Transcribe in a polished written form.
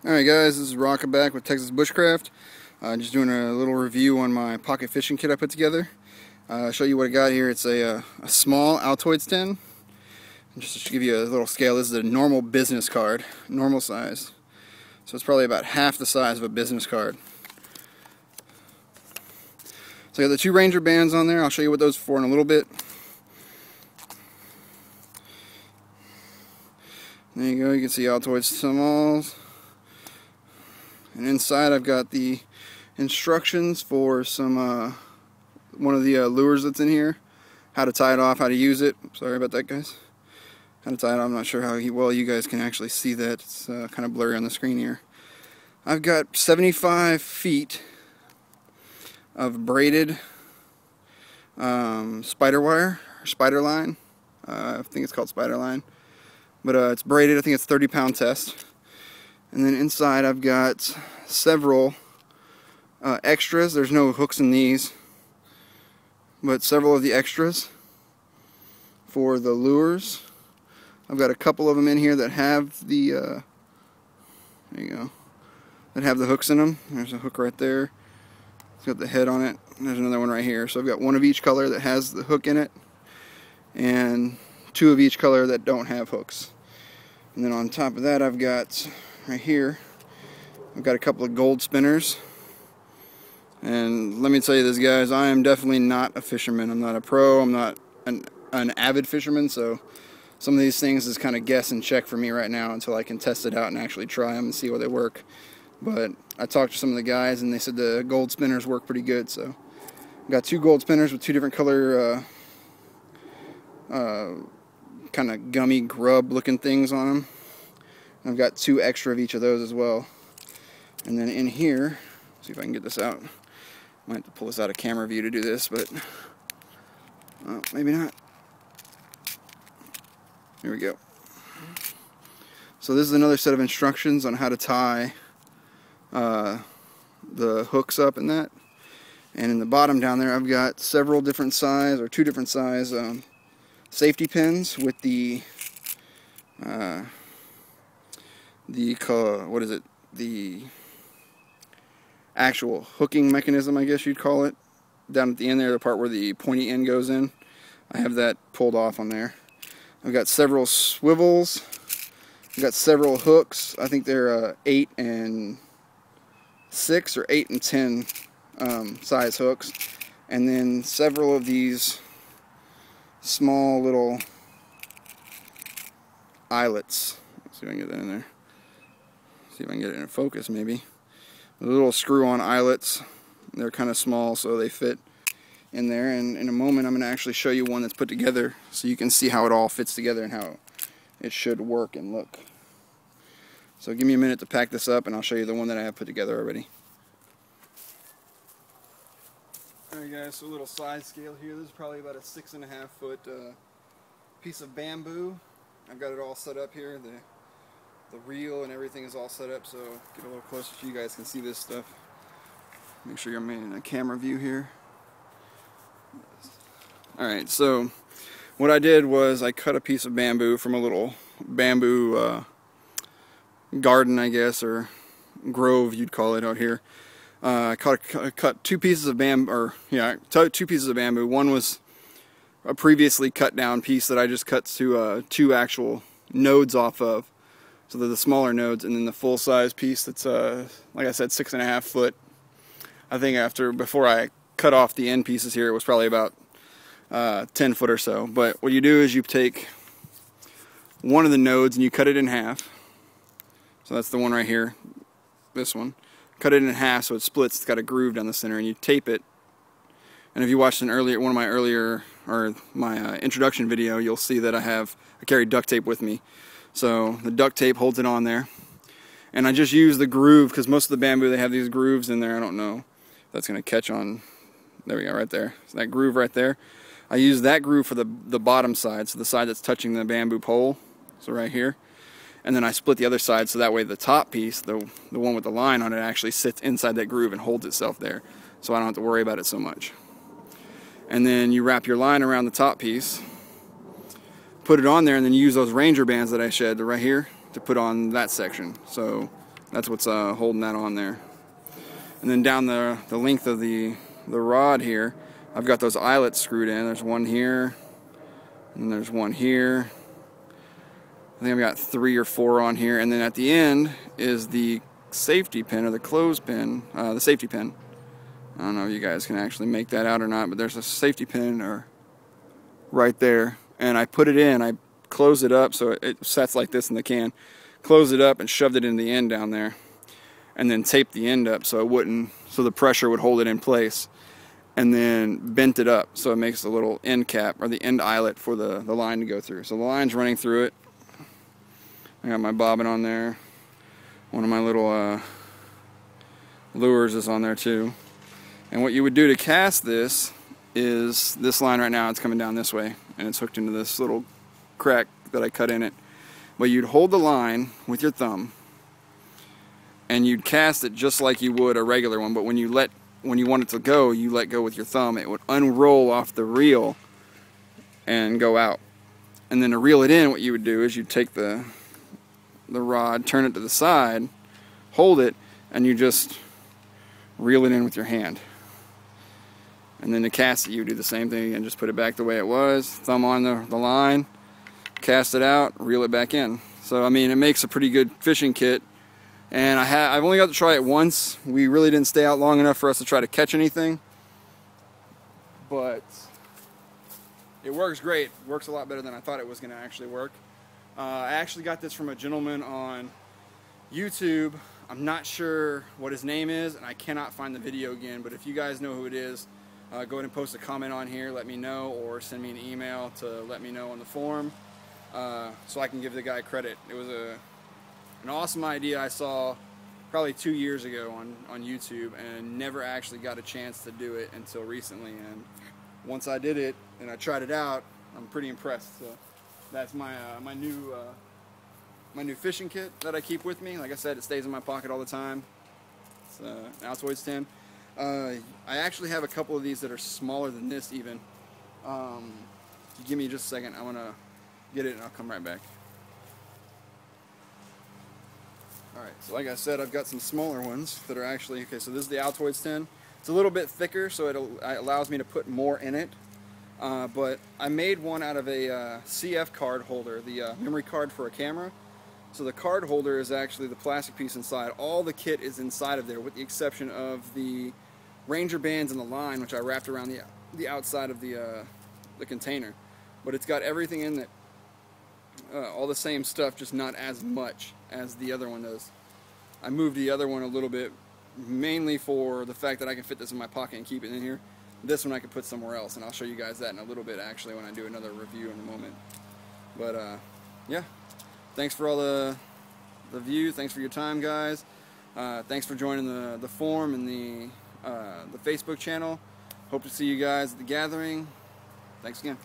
Alright guys, this is Rocket back with Texas Bushcraft. Just doing a little review on my pocket fishing kit I put together. Show you what I got here. It's a small Altoids tin. Just to give you a little scale, this is a normal business card, normal size. So it's probably about half the size of a business card. So I got the two Ranger bands on there. I'll show you what those are for in a little bit. There you go, you can see Altoids smalls. And inside I've got the instructions for some one of the lures that's in here. How to tie it off, how to use it. Sorry about that, guys. How to tie it off. I'm not sure how well you guys can actually see that. It's kind of blurry on the screen here. I've got 75 feet of braided spider wire, or spider line. I think it's called spider line. But it's braided. I think it's 30-pound test. And then inside I've got several extras. There's no hooks in these, but several of the extras for the lures. I've got a couple of them in here that have the there you go, that have the hooks in them. There's a hook right there. It's got the head on it. There's another one right here. So I've got one of each color that has the hook in it, and two of each color that don't have hooks. And then on top of that, I've got right here, I've got a couple of gold spinners. And let me tell you this, guys, I am definitely not a fisherman. I'm not a pro. I'm not an avid fisherman, so some of these things is kind of guess and check for me right now until I can test it out and actually try them and see how they work. But I talked to some of the guys and they said the gold spinners work pretty good. So I've got two gold spinners with two different color kind of gummy grub looking things on them. I've got two extra of each of those as well. And then in here, see if I can get this out. Might have to pull this out of camera view to do this, but maybe not. Here we go. So this is another set of instructions on how to tie the hooks up in that. And in the bottom down there, I've got several different size, or two different size safety pins with the what is it? The actual hooking mechanism, I guess you'd call it. Down at the end there, the part where the pointy end goes in. I have that pulled off on there. I've got several swivels. I've got several hooks. I think they're 8 and 6 or 8 and 10 size hooks. And then several of these small little eyelets. Let's see if I can get that in there. See if I can get it in focus, maybe. The little screw-on eyelets. They're kind of small, so they fit in there. And in a moment, I'm going to actually show you one that's put together, so you can see how it all fits together and how it should work and look. So give me a minute to pack this up, and I'll show you the one that I have put together already. Alright guys, so a little size scale here. This is probably about a 6.5 foot piece of bamboo. I've got it all set up here. The reel and everything is all set up, so get a little closer so you guys can see this stuff. Make sure you're in a camera view here. Alright, so what I did was I cut a piece of bamboo from a little bamboo garden, I guess, or grove you'd call it out here. I cut two pieces of bamboo, two pieces of bamboo. One was a previously cut down piece that I just cut to two actual nodes off of. So they're the smaller nodes, and then the full size piece that's like I said, 6.5 foot. I think before I cut off the end pieces here, it was probably about 10 foot or so. But what you do is you take one of the nodes and you cut it in half. So that's the one right here, this one. Cut it in half so it splits. It's got a groove down the center, and you tape it. And if you watched one of my earlier, or my introduction video, you'll see that I carry duct tape with me. So the duct tape holds it on there. And I just use the groove, because most of the bamboo, they have these grooves in there. I don't know if that's going to catch on. There we go, right there. So that groove right there. I use that groove for the bottom side, so the side that's touching the bamboo pole. So right here. And then I split the other side, so that way the top piece, the one with the line on it, actually sits inside that groove and holds itself there. So I don't have to worry about it so much. And then you wrap your line around the top piece, put it on there, and then you use those Ranger bands that I shed right here to put on that section. So That's what's holding that on there. And then down the length of the rod here, I've got those eyelets screwed in. There's one here, and there's one here. I think I've got 3 or 4 on here, and then at the end is the safety pin, or the close pin, the safety pin. I don't know if you guys can actually make that out or not, but there's a safety pin right there, and I put it in. I closed it up so it sets like this in the can. Closed it up and shoved it in the end down there, and then taped the end up so it wouldn't, so the pressure would hold it in place, and then bent it up so it makes a little end cap, or the end eyelet for the line to go through. So the line's running through it. I got my bobbin on there. One of my little lures is on there too. And what you would do to cast this is this line right now, it's coming down this way, and it's hooked into this little crack that I cut in it. But you'd hold the line with your thumb, and you'd cast it just like you would a regular one, but when you want it to go, you let go with your thumb. It would unroll off the reel and go out. And then to reel it in, what you would do is you'd take the rod, turn it to the side, hold it, and you just reel it in with your hand. And then to cast it, you do the same thing and just put it back the way it was, thumb on the line, cast it out, reel it back in. So I mean, it makes a pretty good fishing kit. And I've only got to try it once. We really didn't stay out long enough for us to try to catch anything, but it works great. It works a lot better than I thought it was going to actually work. I actually got this from a gentleman on YouTube. I'm not sure what his name is, and I cannot find the video again, but if you guys know who it is, go ahead and post a comment on here, let me know, or send me an email to let me know on the forum, so I can give the guy credit. It was an awesome idea I saw probably 2 years ago on YouTube, and never actually got a chance to do it until recently. And once I did it and I tried it out, I'm pretty impressed. So that's my my new fishing kit that I keep with me. Like I said, it stays in my pocket all the time. It's an Altoids 10. I actually have a couple of these that are smaller than this even. Give me just a second. I want to get it and I'll come right back. Alright, so like I said, I've got some smaller ones that are actually, okay, so this is the Altoids 10. It's a little bit thicker, so it allows me to put more in it. But I made one out of a CF card holder, the memory card for a camera. So the card holder is actually the plastic piece inside. All the kit is inside of there, with the exception of the Ranger bands and the line, which I wrapped around the outside of the container. But it's got everything in it, all the same stuff, just not as much as the other one does. I moved the other one a little bit, mainly for the fact that I can fit this in my pocket and keep it in here. This one I could put somewhere else, and I'll show you guys that in a little bit actually when I do another review in a moment. But yeah, thanks for all the view. Thanks for your time, guys. Thanks for joining the forum and the Facebook channel. Hope to see you guys at the gathering. Thanks again.